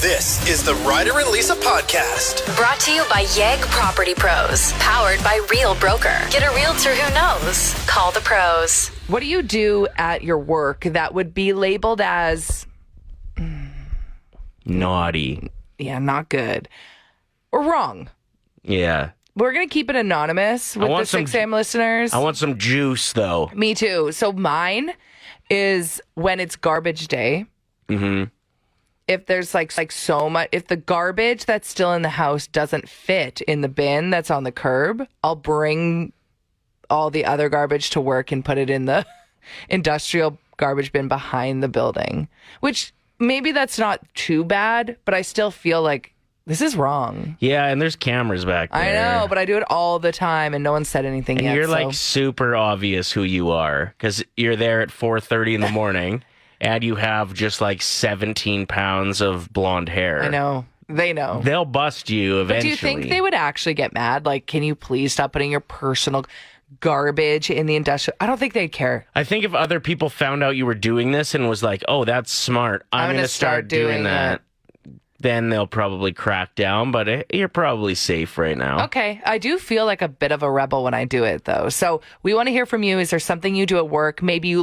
This is the Ryder and Lisa podcast. Brought to you by Yegg Property Pros. Powered by Real Broker. Get a realtor who knows. Call the pros. What do you do at your work that would be labeled as naughty? Yeah, not good. Or wrong. Yeah. We're going to keep it anonymous with the 6 a.m. listeners. I want some juice, though. Me too. So mine is when it's garbage day. Mm-hmm. If there's like so much, if the garbage that's still in the house doesn't fit in the bin that's on the curb, I'll bring all the other garbage to work and put it in the industrial garbage bin behind the building, which maybe that's not too bad, but I still feel like this is wrong. Yeah, and there's cameras back there. I know, but I do it all the time and no one said anything and yet. You're like super obvious who you are because you're there at 4:30 in the morning. And you have just like 17 pounds of blonde hair. I know. They know. They'll bust you eventually. But do you think they would actually get mad? Like, can you please stop putting your personal garbage in the industrial? I don't think they'd care. I think if other people found out you were doing this and was like, oh, that's smart, I'm going to start doing that, then they'll probably crack down. But you're probably safe right now. Okay. I do feel like a bit of a rebel when I do it, though. So we want to hear from you. Is there something you do at work? Maybe you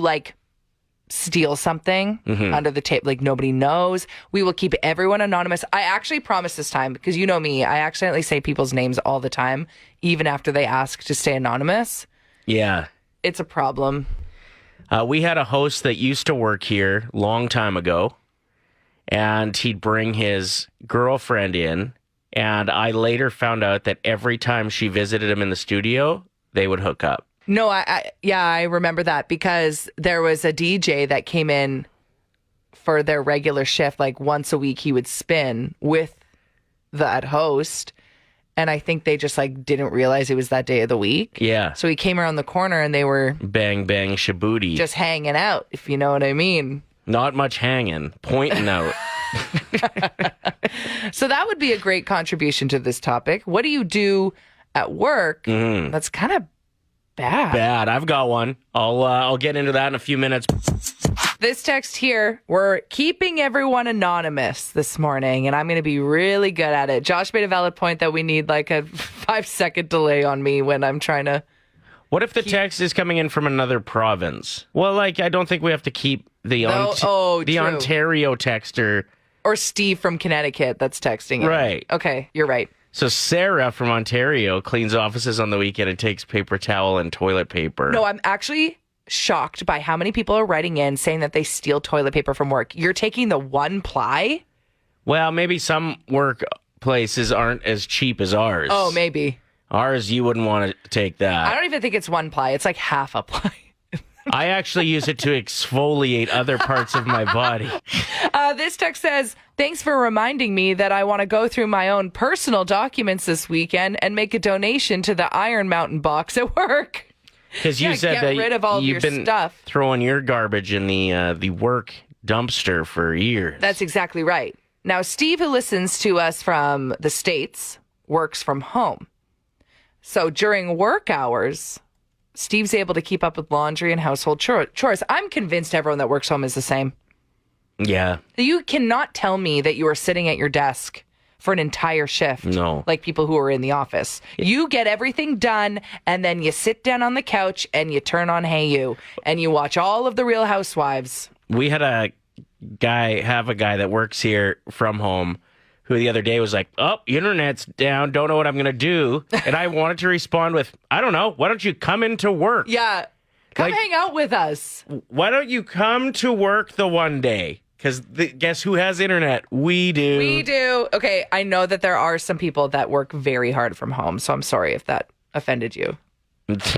steal something under the table, like nobody knows. We will keep everyone anonymous. I actually promise this time, because you know me, I accidentally say people's names all the time, even after they ask to stay anonymous. Yeah. It's a problem. We had a host that used to work here long time ago, and he'd bring his girlfriend in, and I later found out that every time she visited him in the studio, they would hook up. No, I remember that because there was a DJ that came in for their regular shift. Like once a week he would spin with that host. And I think they just didn't realize it was that day of the week. Yeah. So he came around the corner and they were bang, bang, shabooty. Just hanging out, if you know what I mean. Not much hanging, pointing out. So that would be a great contribution to this topic. What do you do at work? That's kind of bad. I've got one. I'll get into that in a few minutes. This text here, we're keeping everyone anonymous this morning, and I'm going to be really good at it. Josh made a valid point that we need a 5-second delay on me when I'm trying to... What if the text is coming in from another province? Well, I don't think we have to keep the Ontario texter. Or Steve from Connecticut that's texting. Right. Okay, you're right. So Sarah from Ontario cleans offices on the weekend and takes paper towel and toilet paper. No, I'm actually shocked by how many people are writing in saying that they steal toilet paper from work. You're taking the one ply? Well, maybe some work places aren't as cheap as ours. Oh, maybe. Ours, you wouldn't want to take that. I don't even think it's one ply. It's like half a ply. I actually use it to exfoliate other parts of my body. This text says, thanks for reminding me that I want to go through my own personal documents this weekend and make a donation to the Iron Mountain box at work. Because you said that rid of all you've your been stuff. Throwing your garbage in the work dumpster for years. That's exactly right. Now, Steve, who listens to us from the States, works from home. So during work hours... Steve's able to keep up with laundry and household chores. I'm convinced everyone that works home is the same. Yeah. You cannot tell me that you are sitting at your desk for an entire shift. No. Like people who are in the office. You get everything done, and then you sit down on the couch, and you turn on Hey You, and you watch all of the Real Housewives. We had a guy that works here from home who the other day was like, oh, internet's down, don't know what I'm going to do. And I wanted to respond with, I don't know, why don't you come into work? Yeah, come hang out with us. Why don't you come to work the one day? Because guess who has internet? We do. We do. Okay, I know that there are some people that work very hard from home, so I'm sorry if that offended you.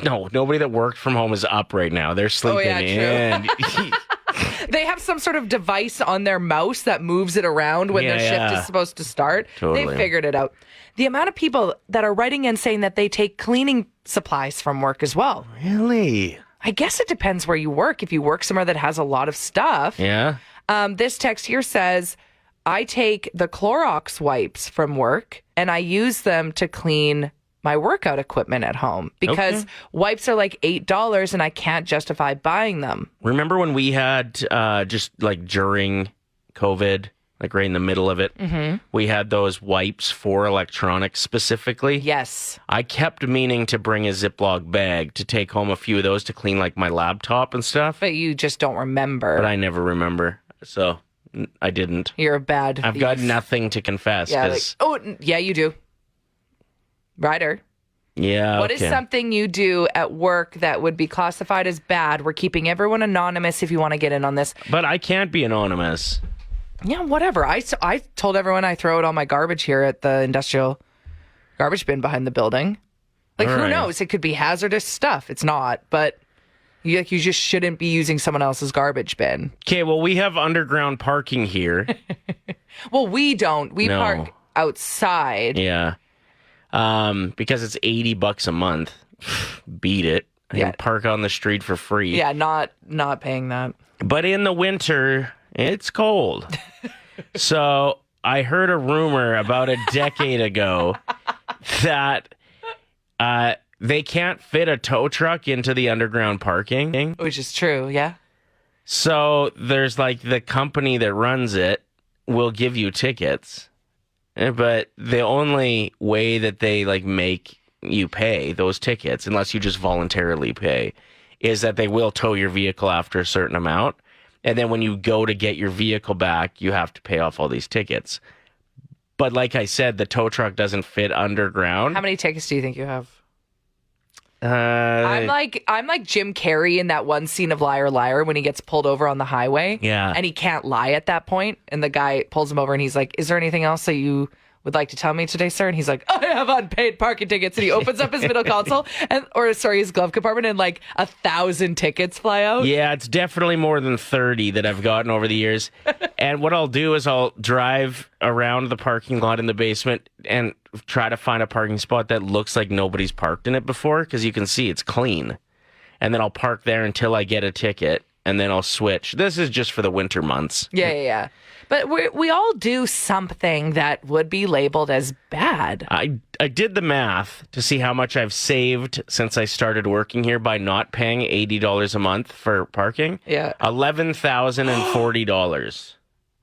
No, nobody that worked from home is up right now. They're sleeping in. They have some sort of device on their mouse that moves it around when their shift is supposed to start. Totally. They figured it out. The amount of people that are writing in saying that they take cleaning supplies from work as well. Really? I guess it depends where you work. If you work somewhere that has a lot of stuff. Yeah. This text here says, I take the Clorox wipes from work and I use them to clean my workout equipment at home because wipes are like $8 and I can't justify buying them. Remember when we had just during COVID like right in the middle of it. Mm-hmm. We had those wipes for electronics specifically. Yes. I kept meaning to bring a Ziploc bag to take home a few of those to clean like my laptop and stuff. But you just don't remember. But I never remember. So I didn't. You're a bad thief. I've got nothing to confess. Yeah, yeah, you do. Ryder. Yeah. What is something you do at work that would be classified as bad? We're keeping everyone anonymous if you want to get in on this. But I can't be anonymous. Yeah, whatever. I told everyone I throw out all my garbage here at the industrial garbage bin behind the building. Like, all who right. knows? It could be hazardous stuff. It's not, but you just shouldn't be using someone else's garbage bin. Okay, well, we have underground parking here. Well, we don't. We No. park outside. Yeah. Because it's $80 a month. Beat it. I Yeah. can park on the street for free. Yeah, not paying that. But in the winter, it's cold. So I heard a rumor about a decade ago that they can't fit a tow truck into the underground parking. Which is true, yeah. So there's like the company that runs it will give you tickets. But the only way that they like make you pay those tickets, unless you just voluntarily pay, is that they will tow your vehicle after a certain amount. And then when you go to get your vehicle back, you have to pay off all these tickets. But like I said, the tow truck doesn't fit underground. How many tickets do you think you have? I'm I'm like Jim Carrey in that one scene of Liar Liar when he gets pulled over on the highway. Yeah. And he can't lie at that point. And the guy pulls him over and he's like, "Is there anything else that you would like to tell me today, sir?" And he's like, "I have unpaid parking tickets." And he opens up his middle console his glove compartment, and like 1,000 tickets fly out. Yeah, it's definitely more than 30 that I've gotten over the years. And what I'll do is I'll drive around the parking lot in the basement and try to find a parking spot that looks like nobody's parked in it before, because you can see it's clean. And then I'll park there until I get a ticket, and then I'll switch. This is just for the winter months. Yeah. But we all do something that would be labeled as bad. I did the math to see how much I've saved since I started working here by not paying $80 a month for parking. Yeah. $11,040.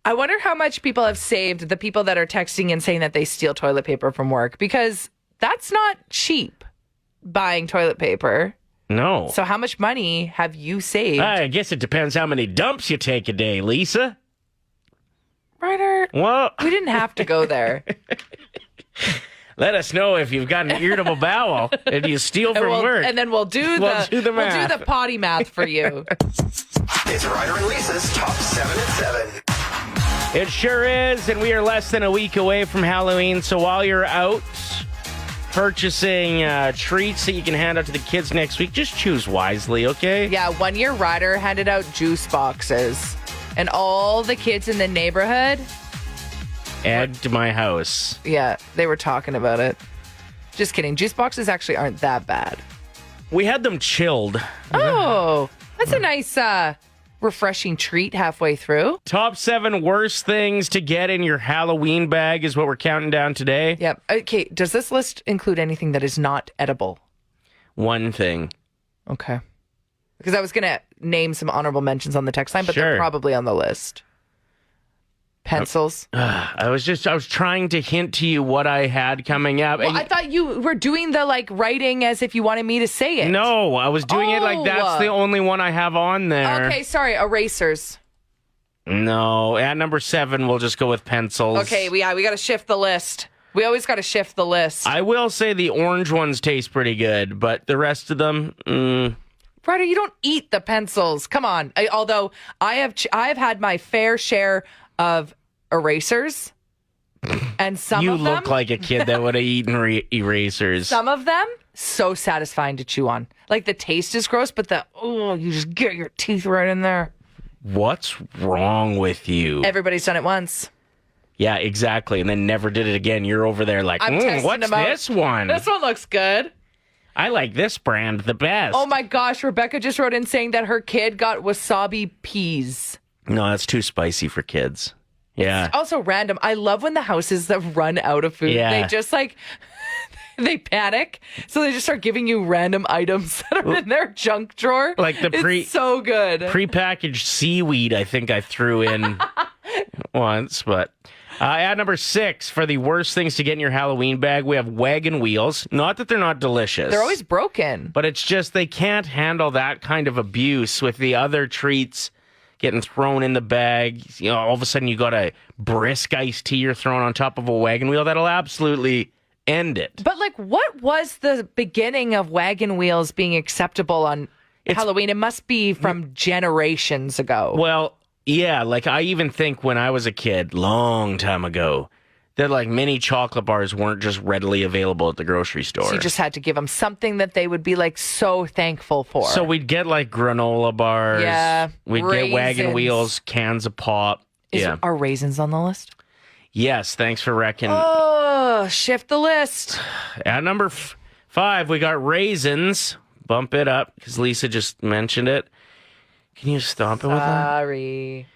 I wonder how much people have saved, the people that are texting and saying that they steal toilet paper from work, because that's not cheap, buying toilet paper. No. So how much money have you saved? I guess it depends how many dumps you take a day, Lisa. Ryder, Well, we didn't have to go there. let us know if you've got an irritable bowel and you steal from work. And then we'll do the math. potty math for you. It's Ryder and Lisa's Top 7 at 7. It sure is, and we are less than a week away from Halloween, so while you're out purchasing treats that you can hand out to the kids next week, just choose wisely, okay? Yeah, 1 year Ryder handed out juice boxes, and all the kids in the neighborhood, Egged my house. yeah, they were talking about it. Just kidding. Juice boxes actually aren't that bad. We had them chilled. Oh, that's a nice refreshing treat halfway through. Top 7 worst things to get in your Halloween bag is what we're counting down today. Yep. Okay, does this list include anything that is not edible? One thing. Okay. Because I was going to name some honorable mentions on the text line, but Sure. they're probably on the list. Pencils. I was trying to hint to you what I had coming up. Well, and I thought you were doing the writing as if you wanted me to say it. no, I was doing it like that's the only one I have on there. Okay, sorry. Erasers. No, at number 7, we'll just go with pencils. Okay, we got to shift the list. We always got to shift the list. I will say the orange ones taste pretty good, but the rest of them, Ryder, you don't eat the pencils. Come on. Although I have had my fair share of erasers, and some you of them, look like a kid that would have eaten erasers. some of them so satisfying to chew on. Like the taste is gross, but you just get your teeth right in there. What's wrong with you? Everybody's done it once. Yeah, exactly. And then never did it again. You're over there like, I'm testing what's them out. this one? This one looks good. I like this brand the best. Oh my gosh, Rebecca just wrote in saying that her kid got wasabi peas. No, that's too spicy for kids. Yeah. Also random. I love when the houses that run out of food, Yeah. they just they panic. So they just start giving you random items that are in their junk drawer. Like the it's so good. prepackaged seaweed I think I threw in. once, but at number 6 for the worst things to get in your Halloween bag, we have wagon wheels. Not that they're not delicious. They're always broken. But it's just they can't handle that kind of abuse with the other treats getting thrown in the bag. You know, all of a sudden you got a brisk iced tea you're throwing on top of a wagon wheel. That'll absolutely end it. But like, what was the beginning of wagon wheels being acceptable on Halloween? It must be from generations ago. Well, yeah, like I even think when I was a kid, long time ago, that like mini chocolate bars weren't just readily available at the grocery store. So you just had to give them something that they would be like so thankful for. So we'd get like granola bars. Yeah. We'd get wagon wheels, cans of pop. Are raisins on the list? Yes, thanks for reckoning. Oh, shift the list. At number 5, we got raisins. Bump it up because Lisa just mentioned it. Can you stop it with that? Sorry.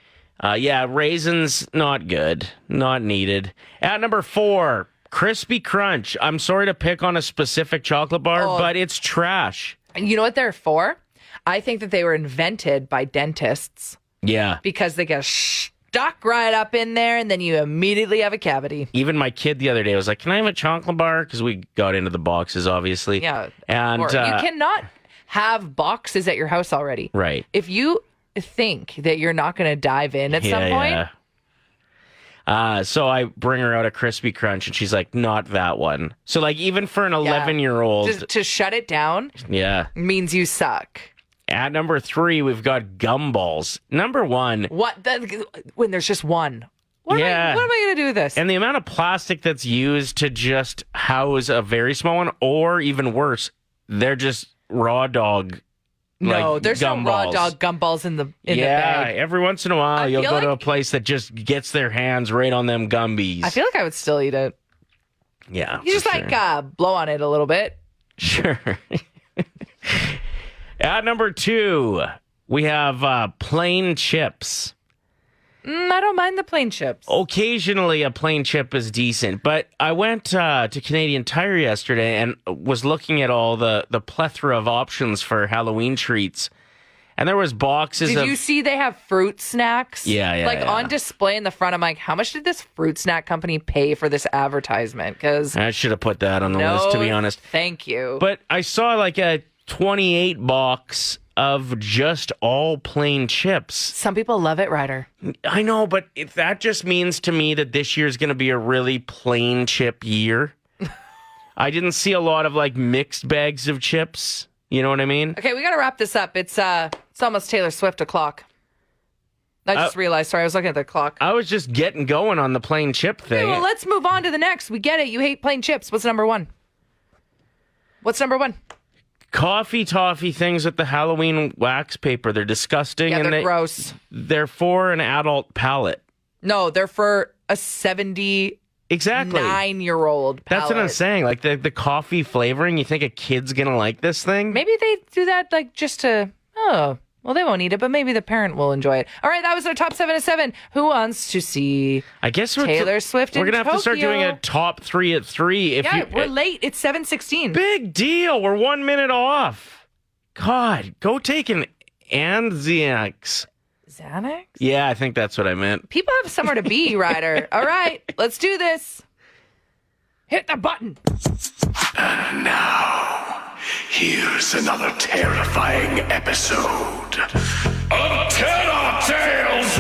Yeah, raisins, not good. Not needed. At number 4, Crispy Crunch. I'm sorry to pick on a specific chocolate bar, but it's trash. You know what they're for? I think that they were invented by dentists. Yeah. Because they get stuck right up in there, and then you immediately have a cavity. Even my kid the other day was like, can I have a chocolate bar? Because we got into the boxes, obviously. Yeah. And you cannot have boxes at your house already. Right. If you think that you're not going to dive in at some point. Yeah. So I bring her out a Crispy Crunch, and she's like, not that one. So like even for an 11-year-old. To shut it down means you suck. At number 3, we've got gumballs. Number 1. What? When there's just one. What am I going to do with this? And the amount of plastic that's used to just house a very small one, or even worse, they're just raw dog. No, like there's gumballs. no raw dog gumballs in the bag. Yeah, every once in a while you'll go to a place that just gets their hands right on them gumbies. I feel like I would still eat it. Yeah, you just blow on it a little bit. Sure. At number 2, we have plain chips. I don't mind the plain chips. Occasionally, a plain chip is decent, but I went to Canadian Tire yesterday and was looking at all the plethora of options for Halloween treats, and there was boxes Did you see they have fruit snacks? Yeah. On display in the front. I'm like, how much did this fruit snack company pay for this advertisement? Because I should have put that on the list, to be honest. Thank you. But I saw like a 28 box of just all plain chips. Some people love it, Ryder. I know, but if that just means to me that this year is going to be a really plain chip year. I didn't see a lot of like mixed bags of chips. You know what I mean? Okay, we got to wrap this up. It's almost Taylor Swift o'clock. I just realized. Sorry, I was looking at the clock. I was just getting going on the plain chip thing. Okay, well, let's move on to the next. We get it. You hate plain chips. What's number 1? What's number 1? Coffee toffee things with the Halloween wax paper. They're disgusting. Yeah, they're gross. They're for an adult palate. No, they're for a 79-year-old palate. That's what I'm saying. Like the coffee flavoring, you think a kid's going to like this thing? Maybe they do that like just to, well, they won't eat it, but maybe the parent will enjoy it. All right, that was our top 7 at 7. Who wants to see Taylor Swift in We're going to have to start doing a top 3 at 3. We're late. It's 7:16. Big deal. We're 1 minute off. God, go take an Xanax. Xanax? Yeah, I think that's what I meant. People have somewhere to be, Ryder. All right, let's do this. Hit the button. And now, here's another terrifying episode of Terror Tales.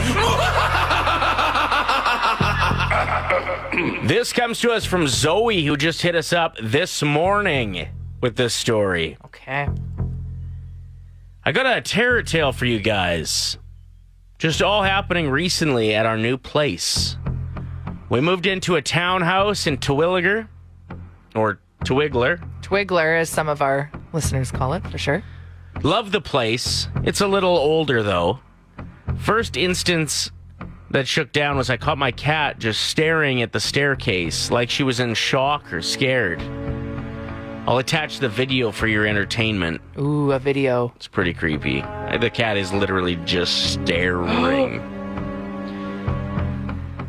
This comes to us from Zoe, who just hit us up this morning with this story. Okay. I got a terror tale for you guys. Just all happening recently at our new place. We moved into a townhouse in Terwilliger, or Twiggler. Twiggler, as some of our listeners call it, for sure. Love the place. It's a little older, though. First instance that shook down was I caught my cat just staring at the staircase like she was in shock or scared. I'll attach the video for your entertainment. Ooh, a video. It's pretty creepy. The cat is literally just staring.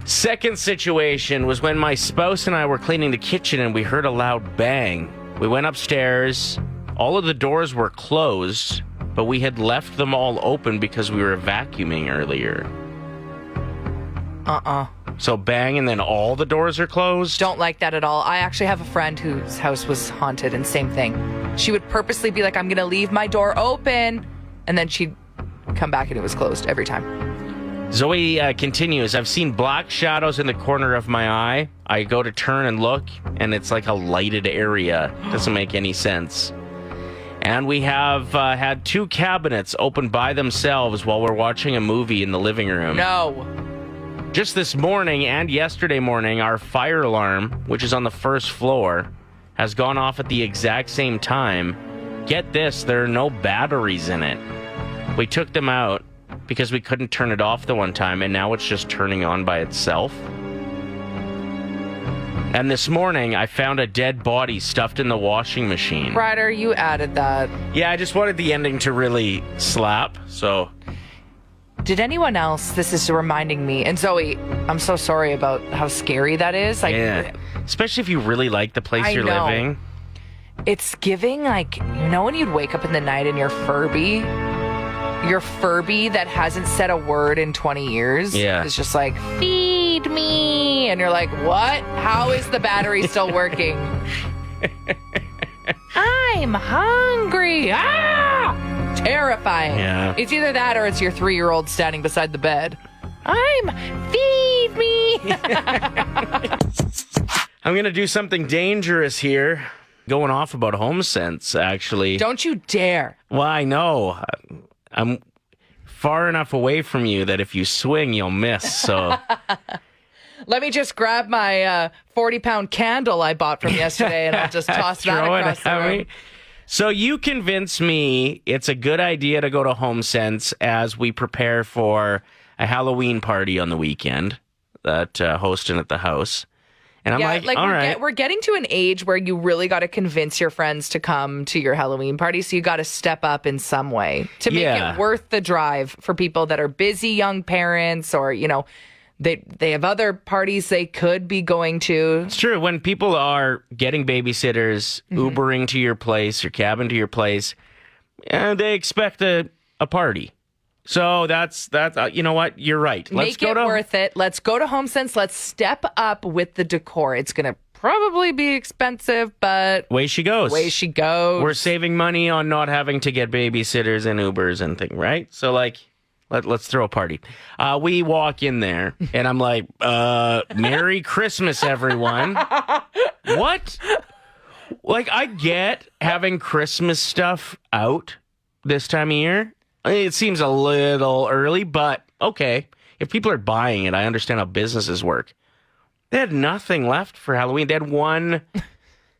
Second situation was when my spouse and I were cleaning the kitchen and we heard a loud bang. We went upstairs. All of the doors were closed, but we had left them all open because we were vacuuming earlier. So bang, and then all the doors are closed? Don't like that at all. I actually have a friend whose house was haunted, and same thing. She would purposely be like, I'm going to leave my door open, and then she'd come back and it was closed every time. Zoe continues, I've seen black shadows in the corner of my eye. I go to turn and look, and it's like a lighted area. Doesn't make any sense. And we have had 2 cabinets open by themselves while we're watching a movie in the living room. No. Just this morning and yesterday morning, our fire alarm, which is on the first floor, has gone off at the exact same time. Get this, there are no batteries in it. We took them out because we couldn't turn it off the one time, and now it's just turning on by itself. And this morning, I found a dead body stuffed in the washing machine. Ryder, you added that. Yeah, I just wanted the ending to really slap, so... Did anyone else, this is reminding me, and Zoe, I'm so sorry about how scary that is. Like, yeah, especially if you really like the place you're living. It's giving, like, you know when you'd wake up in the night and your Furby that hasn't said a word in 20 years is just like, feed me. And you're like, what? How is the battery still working? I'm hungry. Terrifying. Yeah. It's either that or it's your 3-year-old standing beside the bed. Feed me. I'm going to do something dangerous here. Going off about HomeSense, actually. Don't you dare. Well, I know. I'm far enough away from you that if you swing, you'll miss. So let me just grab my 40-pound candle I bought from yesterday, and I'll just toss that across the room. So you convince me it's a good idea to go to HomeSense as we prepare for a Halloween party on the weekend that hosting at the house. And I'm like all right. We're getting to an age where you really got to convince your friends to come to your Halloween party. So you got to step up in some way to make it worth the drive for people that are busy young parents, or, you know, they have other parties they could be going to. It's true. When people are getting babysitters, Ubering to your place, your cabin to your place, they expect a party. So that's you know what? You're right. Make it worth it. Let's go to HomeSense. Let's step up with the decor. It's going to probably be expensive, but... Way she goes. We're saving money on not having to get babysitters and Ubers and things, right? So, like... Let's throw a party. We walk in there, and I'm like, Merry Christmas, everyone. What? Like, I get having Christmas stuff out this time of year. It seems a little early, but okay. If people are buying it, I understand how businesses work. They had nothing left for Halloween. They had one...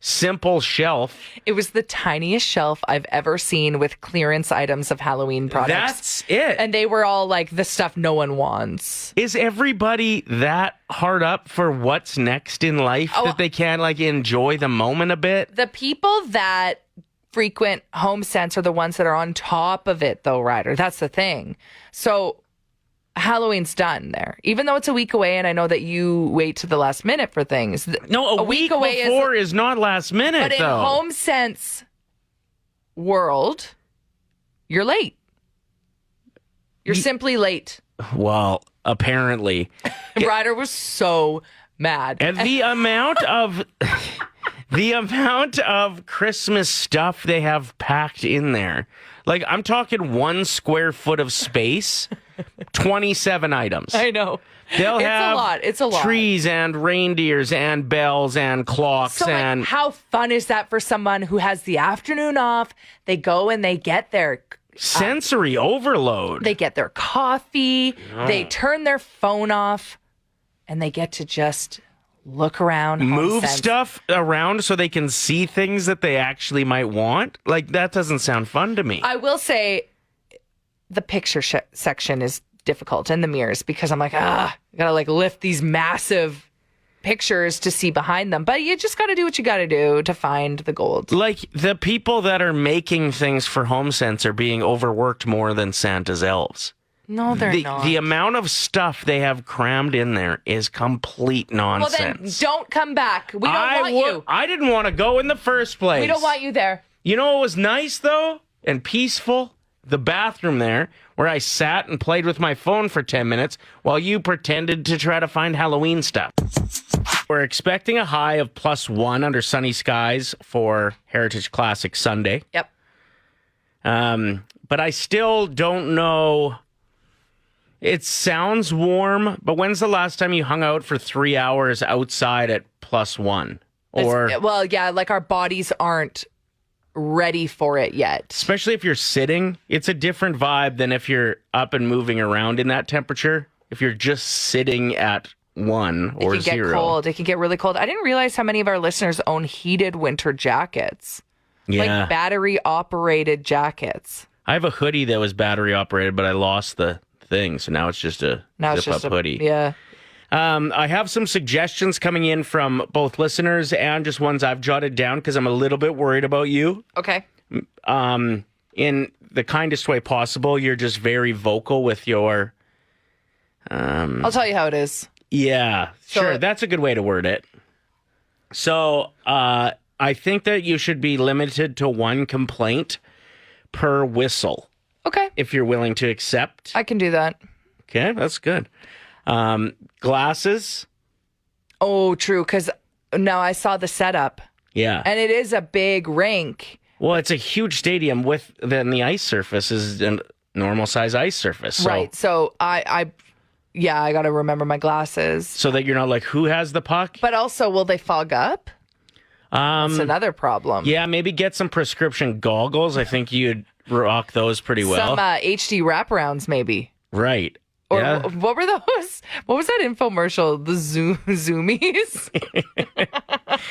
simple shelf. It was the tiniest shelf I've ever seen with clearance items of Halloween products. That's it. And they were all like the stuff no one wants. Is everybody that hard up for what's next in life that they can't like enjoy the moment a bit? The people that frequent HomeSense are the ones that are on top of it, though, Ryder. That's the thing. So Halloween's done there, even though it's a week away, and I know that you wait to the last minute for things. No, a week away before is not last minute, but though. In HomeSense world, you're late. You're simply late. Well, apparently. Ryder was so mad. And the amount of Christmas stuff they have packed in there. Like, I'm talking 1 square foot of space, 27 items. I know. They'll have It's a lot. Trees and reindeers and bells and clocks. So, and like, how fun is that for someone who has the afternoon off? They go and they get their sensory overload. They get their coffee. They turn their phone off, and they get to just look around, move HomeSense. stuff around so they can see things that they actually might want. Like, that doesn't sound fun to me. I will say the picture section is difficult, and the mirrors, because I'm like, I gotta like lift these massive pictures to see behind them. But you just gotta do what you gotta do to find the gold. Like, the people that are making things for HomeSense are being overworked more than Santa's elves. No, they're not. The amount of stuff they have crammed in there is complete nonsense. Well, then don't come back. We don't want you. I didn't want to go in the first place. We don't want you there. You know what was nice, though, and peaceful? the bathroom there where I sat and played with my phone for 10 minutes while you pretended to try to find Halloween stuff. We're expecting a high of +1 under sunny skies for Heritage Classic Sunday. Yep. But I still don't know. It sounds warm, but when's the last time you hung out for 3 hours outside at +1? Or well, yeah, like our bodies aren't ready for it yet. especially if you're sitting, it's a different vibe than if you're up and moving around in that temperature. If you're just sitting at 1 or It can 0. get cold. It can get really cold. I didn't realize how many of our listeners own heated winter jackets. Yeah. Like battery operated jackets. I have a hoodie that was battery operated, but I lost the thing, so now it's just a zip-up hoodie. Yeah. I have some suggestions coming in from both listeners and just ones I've jotted down because I'm a little bit worried about you. Okay. In the kindest way possible, you're just very vocal with your... I'll tell you how it is. Yeah, So- sure. That's a good way to word it. So I think that you should be limited to 1 complaint per whistle, Okay. if you're willing to accept. I can do that. Okay, that's good. Glasses. Oh, true. Because now I saw the setup, Yeah. and it is a big rink. Well, it's a huge stadium with then the ice surface is a normal size ice surface. So, Right. So I got to remember my glasses. So that you're not like, who has the puck? But also, will they fog up? That's another problem. Yeah, maybe get some prescription goggles. I think you'd rock those pretty well. Some HD wraparounds, maybe. Right. Or Yeah. what were those? What was that infomercial? The Zoomies?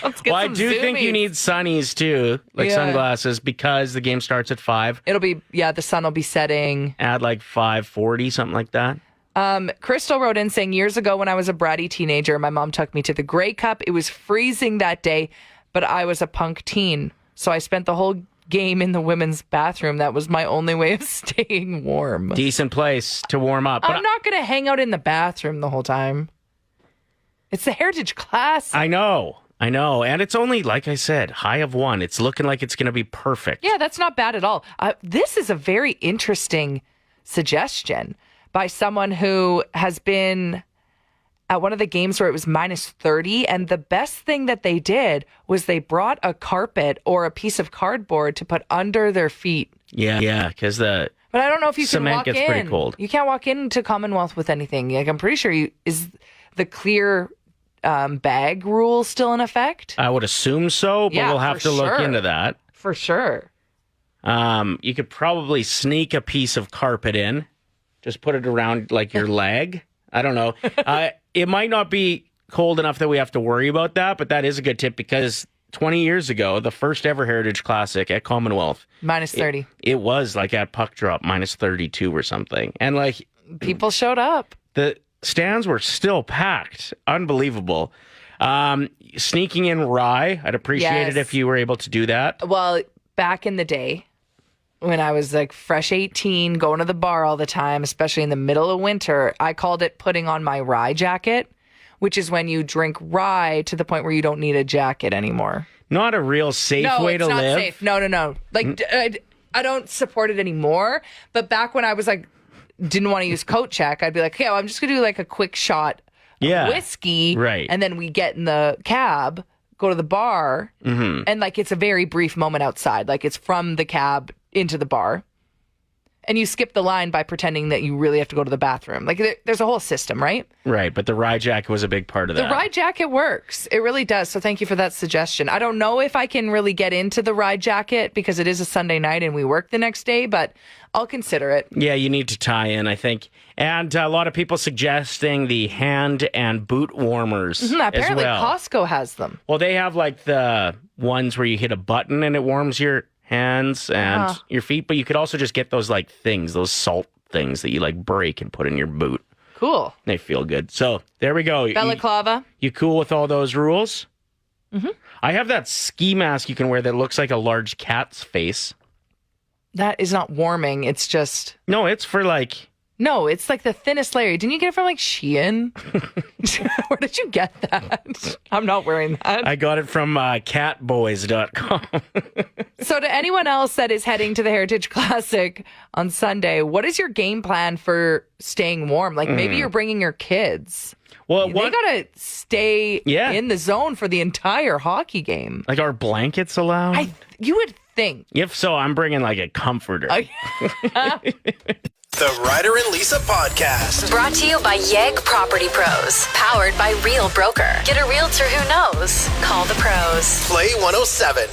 Let's get Well, I some do think you Zoomies. need sunnies too, like Yeah. sunglasses, because the game starts at 5. It'll be, the sun will be setting. Add like 5:40, something like that. Crystal wrote in saying, years ago when I was a bratty teenager, my mom took me to the Grey Cup. It was freezing that day, but I was a punk teen. So I spent the whole game in the women's bathroom. That was my only way of staying warm. Decent place to warm up. But I'm not going to hang out in the bathroom the whole time. It's the Heritage Classic. I know. And it's only, like I said, high of 1. It's looking like it's going to be perfect. Yeah, that's not bad at all. This is a very interesting suggestion by someone who has been at one of the games where it was -30. And the best thing that they did was they brought a carpet or a piece of cardboard to put under their feet. Yeah, because the But I don't know if you can cement walk gets in. pretty cold. You can't walk into Commonwealth with anything. Like, I'm pretty sure is the clear bag rule still in effect? I would assume so, but Yeah, we'll have for to look sure. into that. For sure. You could probably sneak a piece of carpet in, just put it around like your leg. I don't know. It might not be cold enough that we have to worry about that, but that is a good tip because 20 years ago, the first ever Heritage Classic at Commonwealth, -30. it was like at puck drop -32 or something. And like People showed up. the stands were still packed. Unbelievable. Sneaking in rye, I'd appreciate it Yes. if you were able to do that. Well, back in the day, when I was like fresh 18, going to the bar all the time, especially in the middle of winter, I called it putting on my rye jacket, which is when you drink rye to the point where you don't need a jacket anymore. Not a real safe No, way it's to not live. safe. No. Like, I don't support it anymore. But back when I was like, didn't want to use coat check, I'd be like, okay, well, I'm just going to do like a quick shot of Yeah. whiskey. Right. And then we get in the cab, go to the bar. And like, it's a very brief moment outside. Like, it's from the cab into the bar. And you skip the line by pretending that you really have to go to the bathroom. Like, there's a whole system, right? Right, but the rye jacket was a big part of The that. rye jacket works. It really does. So thank you for that suggestion. I don't know if I can really get into the rye jacket because it is a Sunday night and we work the next day, but I'll consider it. Yeah, you need to tie in, I think. And a lot of people suggesting the hand and boot warmers Apparently, as well. Costco has them. Well, they have like the ones where you hit a button and it warms your hands and your feet, but you could also just get those like things, those salt things that you like break and put in your boot. Cool. They feel good. So there we go. Balaclava. You cool with all those rules? Mm-hmm. I have that ski mask you can wear that looks like a large cat's face. That is not warming. It's just, No, it's for like No, it's like the thinnest layer. Didn't you get it from like Shein? Where did you get that? I'm not wearing that. I got it from catboys.com. So to anyone else that is heading to the Heritage Classic on Sunday, what is your game plan for staying warm? Like maybe you're bringing your kids. Well, They got to stay in the zone for the entire hockey game. Like, are blankets allowed? You would think. If so, I'm bringing like a comforter. The Ryder and Lisa Podcast. Brought to you by Yegg Property Pros. Powered by Real Broker. Get a realtor who knows. Call the pros. Play 107.